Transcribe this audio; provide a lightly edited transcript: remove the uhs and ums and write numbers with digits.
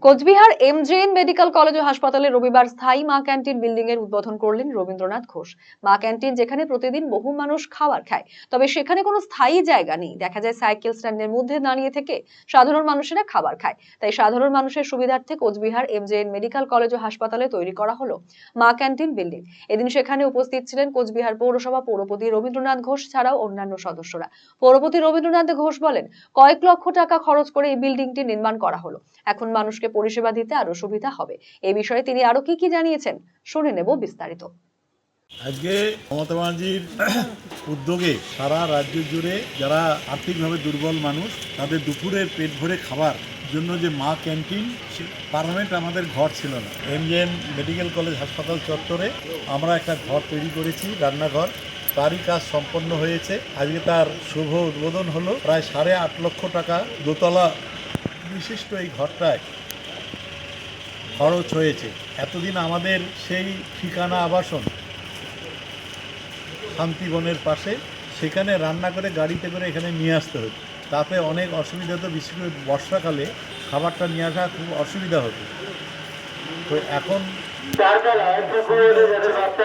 Cooch Behar MJN medical college ও হাসপাতালে রবিবার স্থায়ী মা ক্যান্টিন বিল্ডিং এর উদ্বোধন করলেন রবীন্দ্রনাথ ঘোষ। মা ক্যান্টিন যেখানে প্রতিদিন বহু মানুষ খাবার খায়, তবে সেখানে কোনো স্থায়ী জায়গা নেই। দেখা যায় সাইকেল স্ট্যান্ডের মধ্যে দাঁড়িয়ে থেকে সাধারণ মানুষেরা খাবার খায়। তাই সাধারণ মানুষের সুবিধার্থে কোচবিহার এমজেএন মেডিকেল কলেজ ও হাসপাতালে তৈরি করা হলো মা ক্যান্টিন বিল্ডিং। এদিন সেখানে উপস্থিত ছিলেন কোচবিহার পৌরসভা পৌরপতি রবীন্দ্রনাথ ঘোষ ছাড়াও অন্যান্য সদস্যরা। পৌরপতি রবীন্দ্রনাথ ঘোষ বলেন, কয়েক লক্ষ টাকা খরচ করে এই বিল্ডিংটি নির্মাণ করা হলো। এখন মানুষকে পরিষেবা দিতে আরো সুবিধা হবে। এই বিষয়ে তিনি আরো কি জানিয়েছেন শুনে নেব বিস্তারিত। আজকে মমতা ব্যানার্জির উদ্যোগে সারা রাজ্য জুড়ে যারা আর্থিকভাবে দুর্বল মানুষ তাদের দুপুরের পেট ভরে খাবার জন্য যে মা ক্যান্টিন, পার্মানেন্ট আমাদের ঘর ছিল না। এমজেএন মেডিকেল কলেজ হাসপাতাল চত্বরে আমরা একটা ঘর তৈরি করেছি, রান্নাঘর। তারই কাজ সম্পন্ন হয়েছে। আজকে তার শুভ উদ্বোধন হলো। প্রায় 8.5 লক্ষ টাকা দোতলা বিশিষ্ট এই ঘরটায় খরচ হয়েছে। এতদিন আমাদের সেই ঠিকানা আবাসন শান্তিবনের পাশে, সেখানে রান্না করে গাড়িতে করে এখানে নিয়ে আসতে হতো। তাতে অনেক অসুবিধা হতো, বিশেষ করে বর্ষাকালে খাবারটা নিয়ে আসা খুব অসুবিধা হতো। তো এখন